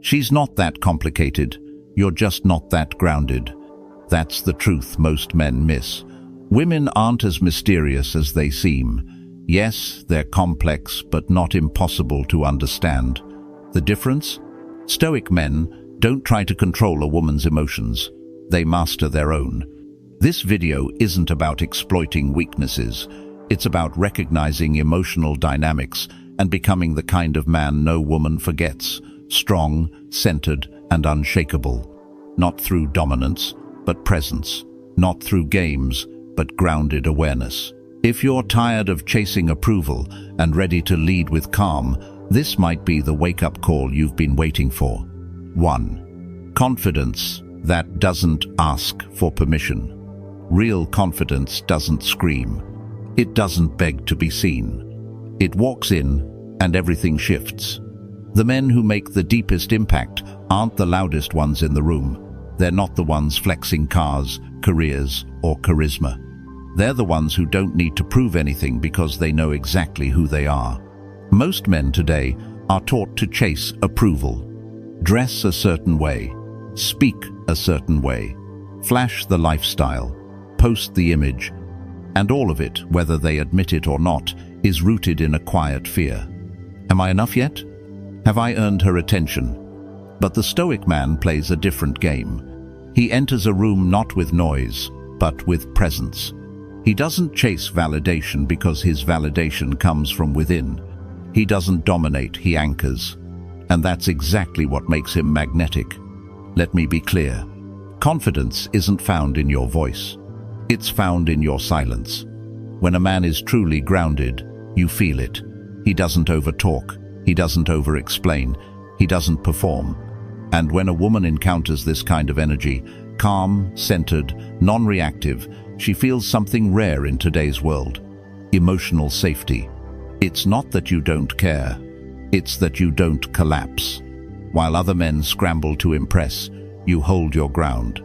She's not that complicated. You're just not that grounded. That's the truth most men miss. Women aren't as mysterious as they seem. Yes, they're complex, but not impossible to understand. The difference? Stoic men don't try to control a woman's emotions. They master their own. This video isn't about exploiting weaknesses. It's about recognizing emotional dynamics and becoming the kind of man no woman forgets. Strong, centered, and unshakable. Not through dominance, but presence. Not through games, but grounded awareness. If you're tired of chasing approval and ready to lead with calm, this might be the wake-up call you've been waiting for. 1. Confidence that doesn't ask for permission. Real confidence doesn't scream. It doesn't beg to be seen. It walks in, and everything shifts. The men who make the deepest impact aren't the loudest ones in the room. They're not the ones flexing cars, careers, or charisma. They're the ones who don't need to prove anything because they know exactly who they are. Most men today are taught to chase approval. Dress a certain way, speak a certain way, flash the lifestyle, post the image, and all of it, whether they admit it or not, is rooted in a quiet fear. Am I enough yet? Have I earned her attention? But the Stoic man plays a different game. He enters a room not with noise, but with presence. He doesn't chase validation because his validation comes from within. He doesn't dominate, he anchors. And that's exactly what makes him magnetic. Let me be clear. Confidence isn't found in your voice. It's found in your silence. When a man is truly grounded, you feel it. He doesn't overtalk. He doesn't over-explain. He doesn't perform. And when a woman encounters this kind of energy, calm, centered, non-reactive, she feels something rare in today's world. Emotional safety. It's not that you don't care. It's that you don't collapse. While other men scramble to impress, you hold your ground.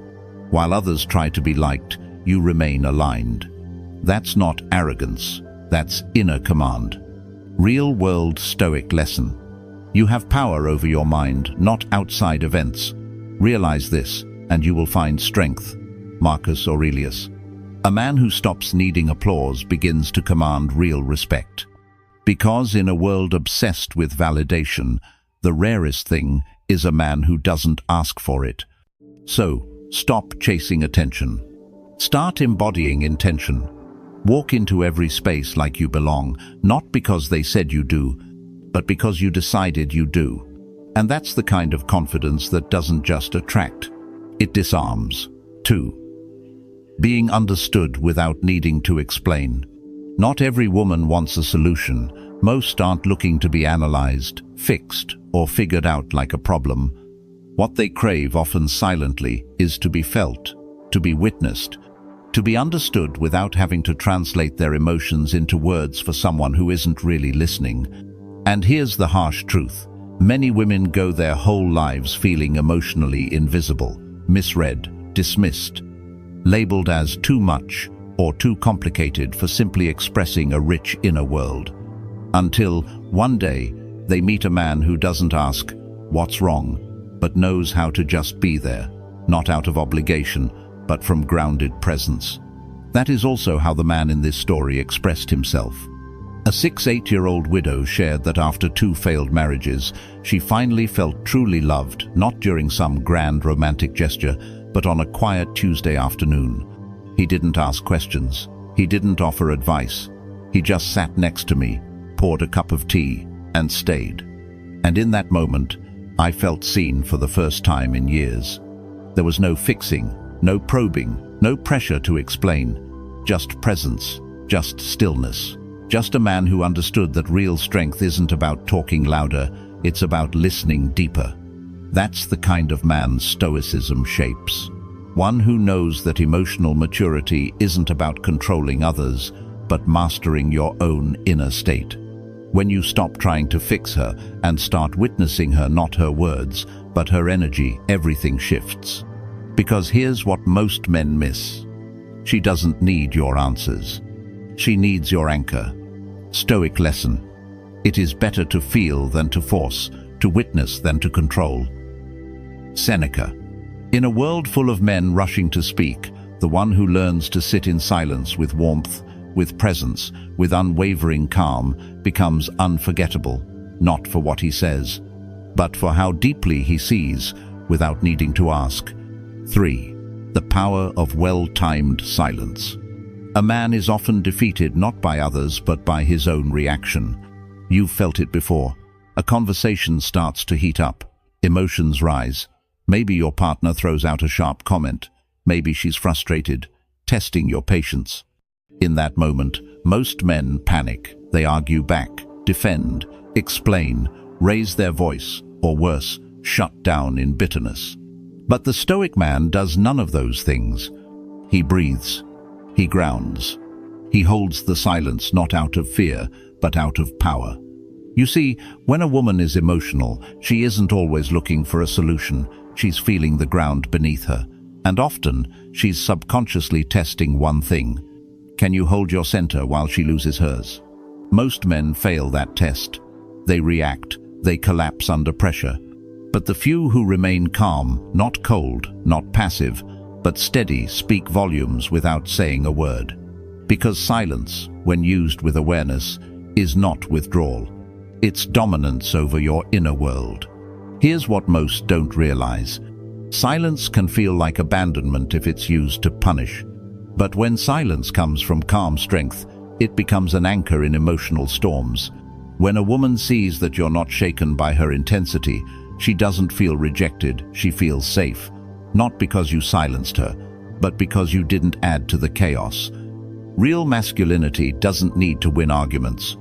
While others try to be liked, you remain aligned. That's not arrogance. That's inner command. Real-world Stoic lesson. You have power over your mind, not outside events. Realize this, and you will find strength. Marcus Aurelius. A man who stops needing applause begins to command real respect. Because in a world obsessed with validation, the rarest thing is a man who doesn't ask for it. So, stop chasing attention. Start embodying intention. Walk into every space like you belong, not because they said you do, but because you decided you do. And that's the kind of confidence that doesn't just attract, it disarms. 2. Being understood without needing to explain. Not every woman wants a solution. Most aren't looking to be analyzed, fixed, or figured out like a problem. What they crave, often silently, is to be felt, to be witnessed, to be understood without having to translate their emotions into words for someone who isn't really listening. And here's the harsh truth. Many women go their whole lives feeling emotionally invisible, misread, dismissed, labeled as too much or too complicated for simply expressing a rich inner world. Until, one day, they meet a man who doesn't ask, "What's wrong?" but knows how to just be there, not out of obligation, but from grounded presence. That is also how the man in this story expressed himself. A 8-year-old widow shared that after 2 failed marriages, she finally felt truly loved, not during some grand romantic gesture, but on a quiet Tuesday afternoon. He didn't ask questions. He didn't offer advice. He just sat next to me, poured a cup of tea, and stayed. And in that moment, I felt seen for the first time in years. There was no fixing, no probing, no pressure to explain. Just presence, just stillness. Just a man who understood that real strength isn't about talking louder, it's about listening deeper. That's the kind of man Stoicism shapes. One who knows that emotional maturity isn't about controlling others, but mastering your own inner state. When you stop trying to fix her and start witnessing her, not her words, but her energy, everything shifts. Because here's what most men miss. She doesn't need your answers. She needs your anchor. Stoic lesson. It is better to feel than to force, to witness than to control, Seneca. In a world full of men rushing to speak, the one who learns to sit in silence with warmth, with presence, with unwavering calm, becomes unforgettable, not for what he says, but for how deeply he sees, without needing to ask. 3. The power of well-timed silence. A man is often defeated not by others but by his own reaction. You've felt it before. A conversation starts to heat up. Emotions rise. Maybe your partner throws out a sharp comment. Maybe she's frustrated, testing your patience. In that moment, most men panic. They argue back, defend, explain, raise their voice, or worse, shut down in bitterness. But the Stoic man does none of those things. He breathes. He grounds. He holds the silence not out of fear, but out of power. You see, when a woman is emotional, she isn't always looking for a solution. She's feeling the ground beneath her. And often, she's subconsciously testing one thing. Can you hold your center while she loses hers? Most men fail that test. They react. They collapse under pressure. But the few who remain calm, not cold, not passive, but steady, speak volumes without saying a word. Because silence, when used with awareness, is not withdrawal. It's dominance over your inner world. Here's what most don't realize. Silence can feel like abandonment if it's used to punish. But when silence comes from calm strength, it becomes an anchor in emotional storms. When a woman sees that you're not shaken by her intensity, she doesn't feel rejected, she feels safe. Not because you silenced her, but because you didn't add to the chaos. Real masculinity doesn't need to win arguments.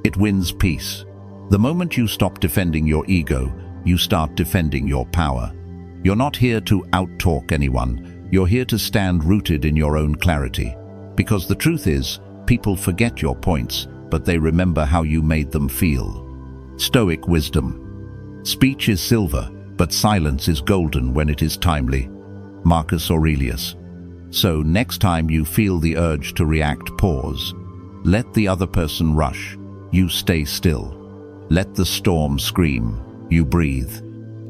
It wins peace. The moment you stop defending your ego, you start defending your power. You're not here to out-talk anyone. You're here to stand rooted in your own clarity. Because the truth is, people forget your points, but they remember how you made them feel. Stoic wisdom. Speech is silver, but silence is golden when it is timely. Marcus Aurelius. So next time you feel the urge to react, pause. Let the other person rush. You stay still. Let the storm scream. You breathe.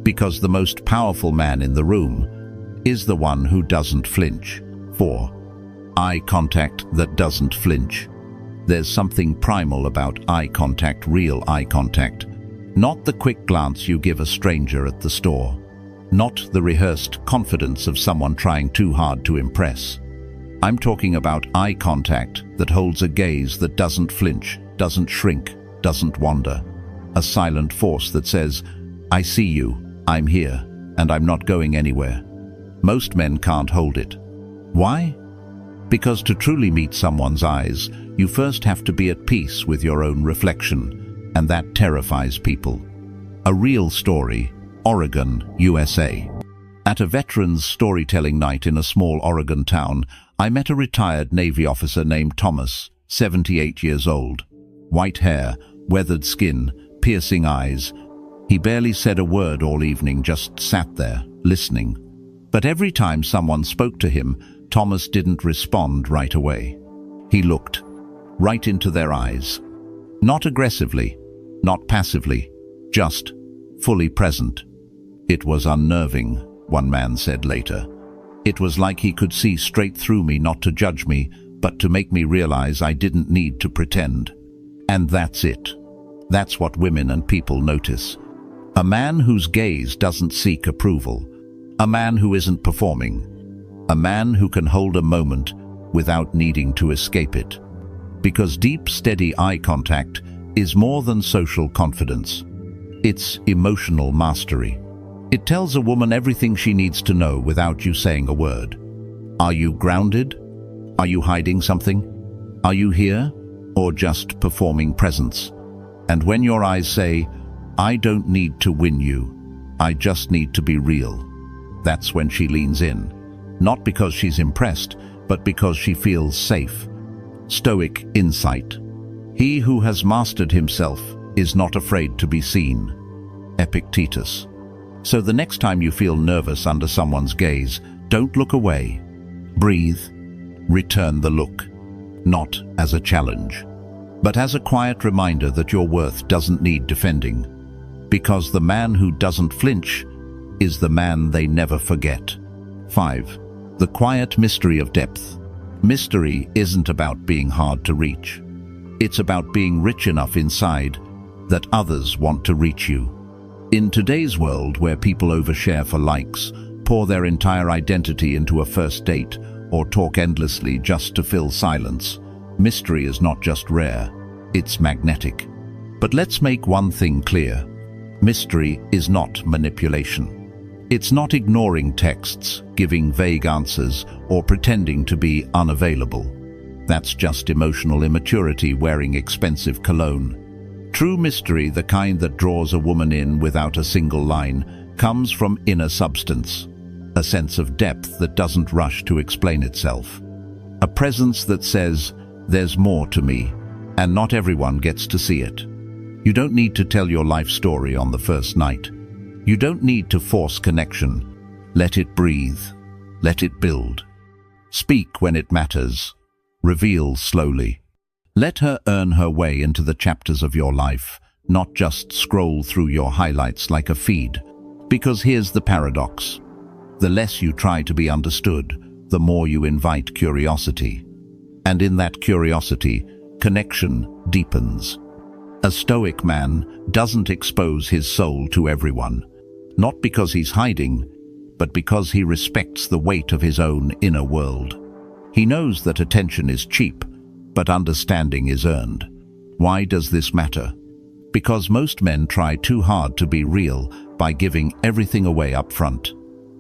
Because the most powerful man in the room is the one who doesn't flinch. 4. Eye contact that doesn't flinch. There's something primal about eye contact, real eye contact. Not the quick glance you give a stranger at the store. Not the rehearsed confidence of someone trying too hard to impress. I'm talking about eye contact that holds a gaze that doesn't flinch, doesn't shrink, doesn't wander. A silent force that says, I see you, I'm here, and I'm not going anywhere. Most men can't hold it. Why? Because to truly meet someone's eyes, you first have to be at peace with your own reflection, and that terrifies people. A real story, Oregon, USA. At a veterans storytelling night in a small Oregon town, I met a retired Navy officer named Thomas, 78 years old. White hair, weathered skin, piercing eyes. He barely said a word all evening, just sat there, listening. But every time someone spoke to him, Thomas didn't respond right away. He looked right into their eyes. Not aggressively, not passively, just fully present. It was unnerving, one man said later. It was like he could see straight through me, not to judge me, but to make me realize I didn't need to pretend. And that's it. That's what women and people notice. A man whose gaze doesn't seek approval. A man who isn't performing. A man who can hold a moment without needing to escape it. Because deep, steady eye contact is more than social confidence. It's emotional mastery. It tells a woman everything she needs to know without you saying a word. Are you grounded? Are you hiding something? Are you here? Or just performing presence? And when your eyes say, I don't need to win you, I just need to be real, that's when she leans in. Not because she's impressed, but because she feels safe. Stoic insight. He who has mastered himself is not afraid to be seen. Epictetus. So the next time you feel nervous under someone's gaze, don't look away. Breathe. Return the look. Not as a challenge, but as a quiet reminder that your worth doesn't need defending. Because the man who doesn't flinch is the man they never forget. 5. The quiet mystery of depth. Mystery isn't about being hard to reach. It's about being rich enough inside that others want to reach you. In today's world where people overshare for likes, pour their entire identity into a first date, or talk endlessly just to fill silence, mystery is not just rare, it's magnetic. But let's make one thing clear. Mystery is not manipulation. It's not ignoring texts, giving vague answers, or pretending to be unavailable. That's just emotional immaturity wearing expensive cologne. True mystery, the kind that draws a woman in without a single line, comes from inner substance, a sense of depth that doesn't rush to explain itself. A presence that says, "There's more to me," and not everyone gets to see it. You don't need to tell your life story on the first night. You don't need to force connection. Let it breathe. Let it build. Speak when it matters. Reveal slowly. Let her earn her way into the chapters of your life, not just scroll through your highlights like a feed. Because here's the paradox. The less you try to be understood, the more you invite curiosity. And in that curiosity, connection deepens. A Stoic man doesn't expose his soul to everyone, not because he's hiding, but because he respects the weight of his own inner world. He knows that attention is cheap, but understanding is earned. Why does this matter? Because most men try too hard to be real by giving everything away up front.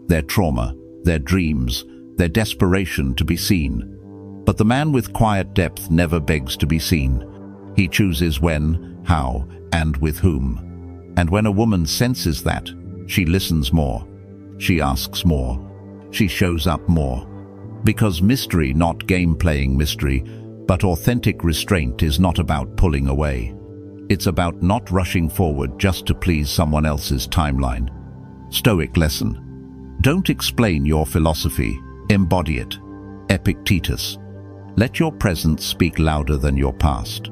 Their trauma, their dreams, their desperation to be seen. But the man with quiet depth never begs to be seen. He chooses when, how, and with whom. And when a woman senses that, she listens more. She asks more. She shows up more. Because mystery, not game-playing mystery, but authentic restraint is not about pulling away. It's about not rushing forward just to please someone else's timeline. Stoic lesson. Don't explain your philosophy, embody it. Epictetus. Let your present speak louder than your past.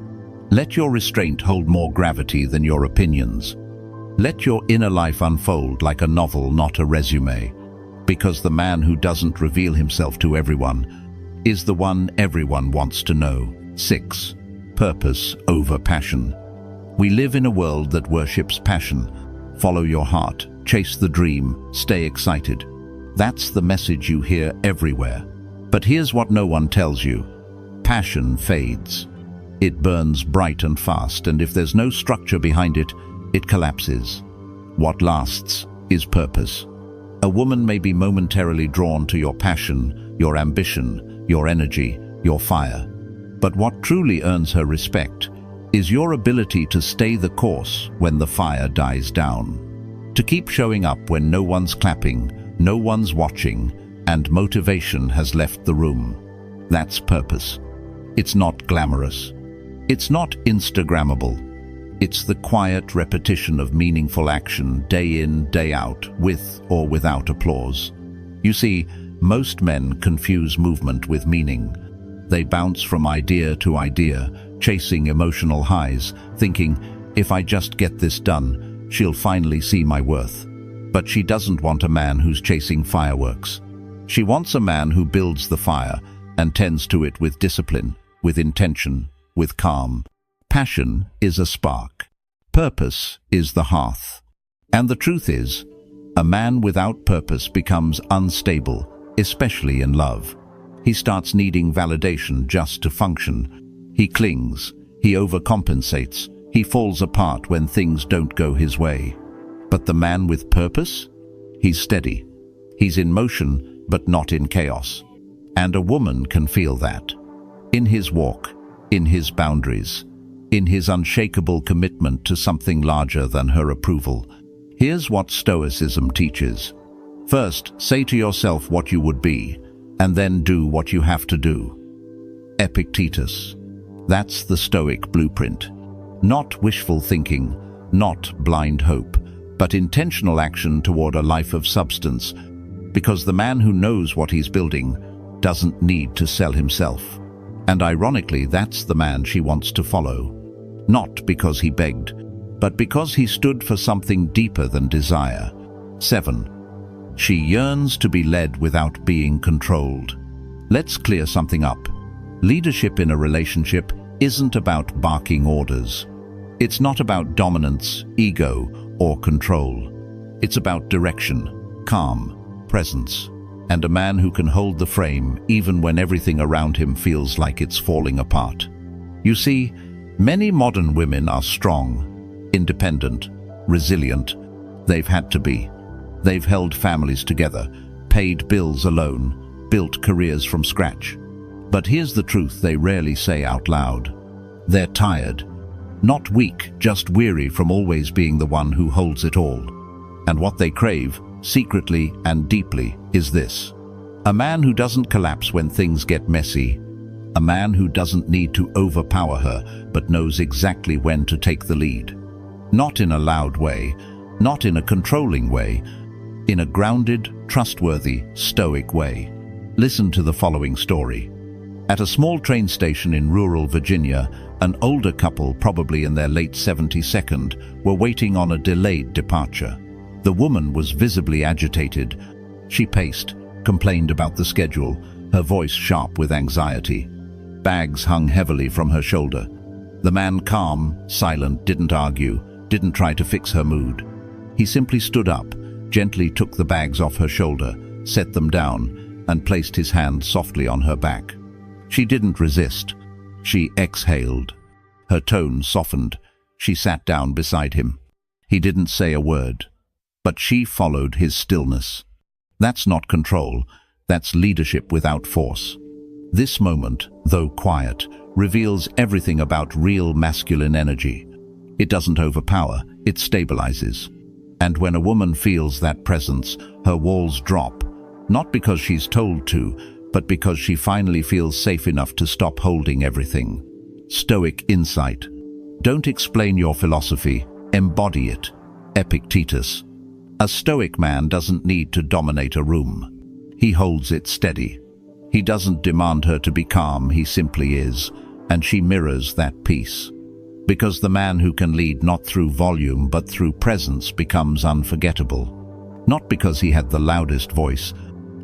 Let your restraint hold more gravity than your opinions. Let your inner life unfold like a novel, not a resume. Because the man who doesn't reveal himself to everyone is the one everyone wants to know. 6. Purpose over passion. We live in a world that worships passion. Follow your heart, chase the dream, stay excited. That's the message you hear everywhere. But here's what no one tells you. Passion fades. It burns bright and fast, and if there's no structure behind it, it collapses. What lasts is purpose. A woman may be momentarily drawn to your passion, your ambition, your energy, your fire. But what truly earns her respect is your ability to stay the course when the fire dies down. To keep showing up when no one's clapping, no one's watching, and motivation has left the room. That's purpose. It's not glamorous. It's not Instagrammable. It's the quiet repetition of meaningful action day in, day out, with or without applause. You see, most men confuse movement with meaning. They bounce from idea to idea, chasing emotional highs, thinking, if I just get this done, she'll finally see my worth. But she doesn't want a man who's chasing fireworks. She wants a man who builds the fire and tends to it with discipline, with intention, with calm. Passion is a spark. Purpose is the hearth. And the truth is, a man without purpose becomes unstable, especially in love. He starts needing validation just to function. He clings, he overcompensates, he falls apart when things don't go his way. But the man with purpose? He's steady. He's in motion, but not in chaos. And a woman can feel that. In his walk, in his boundaries, in his unshakable commitment to something larger than her approval. Here's what Stoicism teaches. First, say to yourself what you would be, and then do what you have to do. Epictetus. That's the Stoic blueprint. Not wishful thinking, not blind hope, but intentional action toward a life of substance, because the man who knows what he's building doesn't need to sell himself. And ironically, that's the man she wants to follow. Not because he begged, but because he stood for something deeper than desire. 7. She yearns to be led without being controlled. Let's clear something up. Leadership in a relationship isn't about barking orders. It's not about dominance, ego, or control. It's about direction, calm, presence, and a man who can hold the frame even when everything around him feels like it's falling apart. You see, many modern women are strong, independent, resilient. They've had to be. They've held families together, paid bills alone, built careers from scratch. But here's the truth they rarely say out loud. They're tired. Not weak, just weary from always being the one who holds it all. And what they crave, secretly and deeply, is this: a man who doesn't collapse when things get messy, a man who doesn't need to overpower her but knows exactly when to take the lead. Not in a loud way, not in a controlling way, in a grounded, trustworthy, stoic way. Listen to the following story. At a small train station in rural Virginia, an older couple, probably in their late 72nd, were waiting on a delayed departure. The woman was visibly agitated. She paced, complained about the schedule, her voice sharp with anxiety. Bags hung heavily from her shoulder. The man, calm, silent, didn't argue, didn't try to fix her mood. He simply stood up, gently took the bags off her shoulder, set them down, and placed his hand softly on her back. She didn't resist. She exhaled. Her tone softened. She sat down beside him. He didn't say a word, but she followed his stillness. That's not control. That's leadership without force. This moment, though quiet, reveals everything about real masculine energy. It doesn't overpower, it stabilizes. And when a woman feels that presence, her walls drop, not because she's told to, but because she finally feels safe enough to stop holding everything. Stoic insight. Don't explain your philosophy, embody it. Epictetus. A Stoic man doesn't need to dominate a room. He holds it steady. He doesn't demand her to be calm, he simply is, and she mirrors that peace. Because the man who can lead not through volume but through presence becomes unforgettable. Not because he had the loudest voice,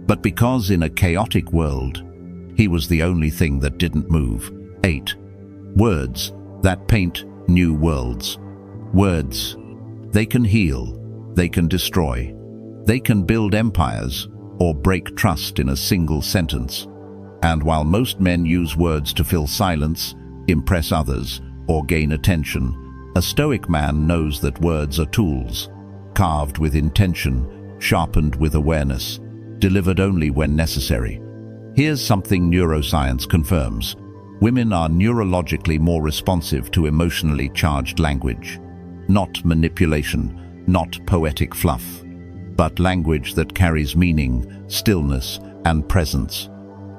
but because in a chaotic world, he was the only thing that didn't move. 8. Words that paint new worlds. Words. They can heal. They can destroy. They can build empires or break trust in a single sentence. And while most men use words to fill silence, impress others, or gain attention, a Stoic man knows that words are tools, carved with intention, sharpened with awareness, delivered only when necessary. Here's something neuroscience confirms. Women are neurologically more responsive to emotionally charged language. Not manipulation, not poetic fluff, but language that carries meaning, stillness, and presence.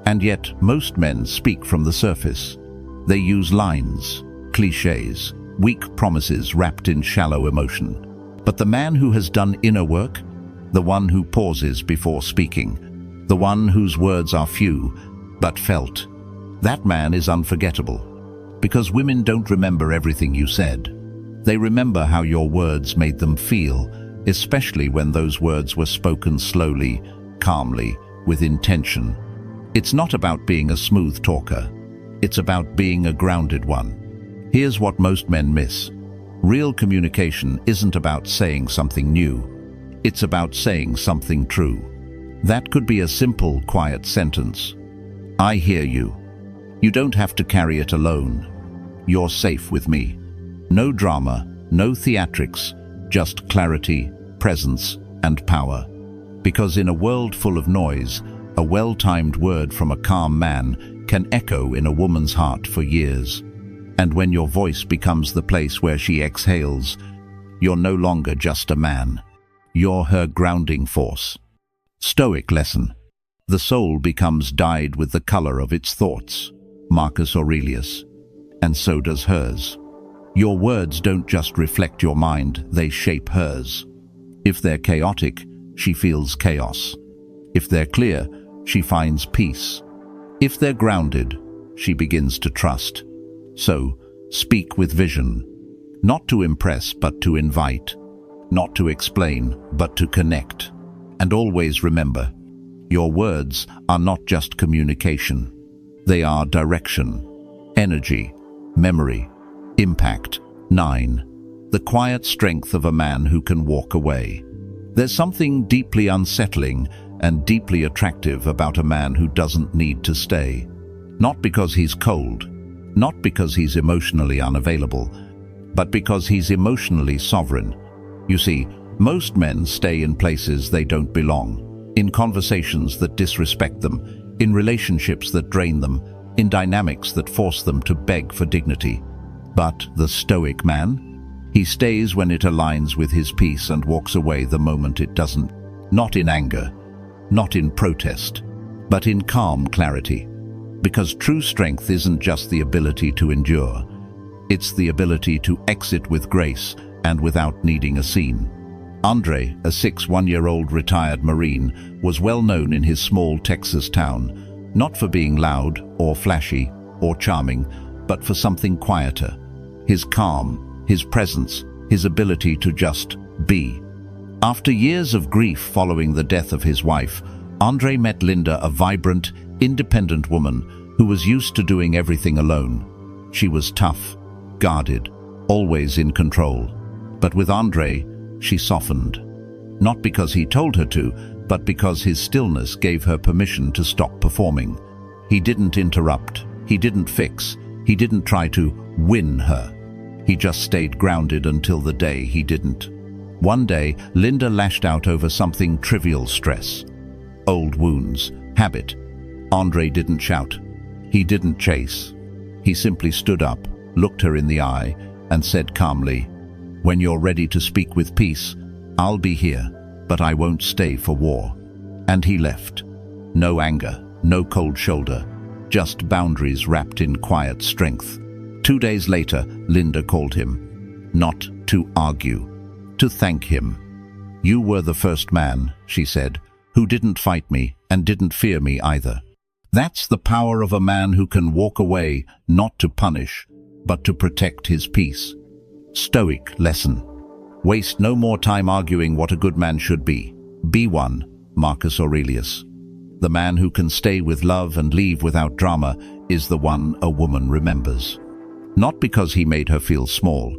And yet, most men speak from the surface. They use lines, clichés, weak promises wrapped in shallow emotion. But the man who has done inner work, the one who pauses before speaking, the one whose words are few but felt, that man is unforgettable. Because women don't remember everything you said. They remember how your words made them feel, especially when those words were spoken slowly, calmly, with intention. It's not about being a smooth talker. It's about being a grounded one. Here's what most men miss. Real communication isn't about saying something new. It's about saying something true. That could be a simple, quiet sentence. I hear you. You don't have to carry it alone. You're safe with me. No drama, no theatrics, just clarity, presence, and power. Because in a world full of noise, a well-timed word from a calm man can echo in a woman's heart for years. And when your voice becomes the place where she exhales, you're no longer just a man. You're her grounding force. Stoic lesson. The soul becomes dyed with the color of its thoughts. Marcus Aurelius. And so does hers. Your words don't just reflect your mind, they shape hers. If they're chaotic, she feels chaos. If they're clear, she finds peace. If they're grounded, she begins to trust. So, speak with vision. Not to impress, but to invite. Not to explain, but to connect. And always remember, your words are not just communication. They are direction, energy, memory, impact. 9. The quiet strength of a man who can walk away. There's something deeply unsettling and deeply attractive about a man who doesn't need to stay. Not because he's cold, not because he's emotionally unavailable, but because he's emotionally sovereign. You see, most men stay in places they don't belong, in conversations that disrespect them, in relationships that drain them, in dynamics that force them to beg for dignity. But the Stoic man? He stays when it aligns with his peace and walks away the moment it doesn't. Not in anger, not in protest, but in calm clarity. Because true strength isn't just the ability to endure. It's the ability to exit with grace and without needing a scene. Andre, a 61-year-old retired Marine, was well known in his small Texas town, not for being loud or flashy or charming, but for something quieter. His calm, his presence, his ability to just be. After years of grief following the death of his wife, Andre met Linda, a vibrant, independent woman who was used to doing everything alone. She was tough, guarded, always in control. But with Andre, she softened. Not because he told her to, but because his stillness gave her permission to stop performing. He didn't interrupt, he didn't fix, he didn't try to win her. He just stayed grounded until the day he didn't. One day, Linda lashed out over something trivial: stress. Old wounds, habit. Andre didn't shout. He didn't chase. He simply stood up, looked her in the eye, and said calmly, "When you're ready to speak with peace, I'll be here, but I won't stay for war." And he left. No anger, no cold shoulder, just boundaries wrapped in quiet strength. 2 days later, Linda called him. Not to argue, to thank him. "You were the first man," she said, "who didn't fight me and didn't fear me either." That's the power of a man who can walk away, not to punish, but to protect his peace. Stoic lesson. Waste no more time arguing what a good man should be. Be one. Marcus Aurelius. The man who can stay with love and leave without drama is the one a woman remembers. Not because he made her feel small,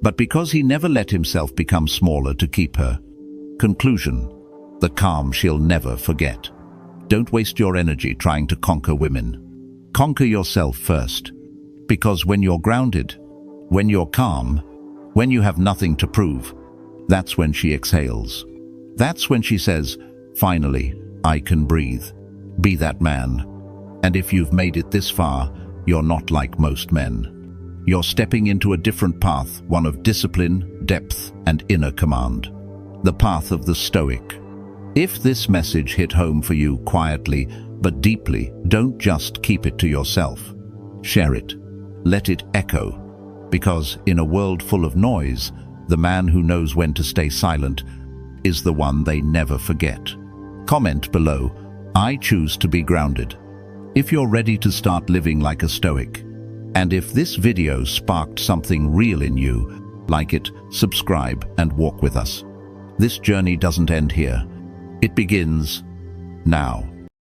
but because he never let himself become smaller to keep her. Conclusion. The calm she'll never forget. Don't waste your energy trying to conquer women. Conquer yourself first. Because when you're grounded, when you're calm, when you have nothing to prove, that's when she exhales. That's when she says, "Finally, I can breathe." Be that man. And if you've made it this far, you're not like most men. You're stepping into a different path, one of discipline, depth, and inner command. The path of the Stoic. If this message hit home for you quietly but deeply, don't just keep it to yourself. Share it. Let it echo. Because in a world full of noise, the man who knows when to stay silent is the one they never forget. Comment below, "I choose to be grounded," if you're ready to start living like a Stoic. And if this video sparked something real in you, like it, subscribe, and walk with us. This journey doesn't end here. It begins now.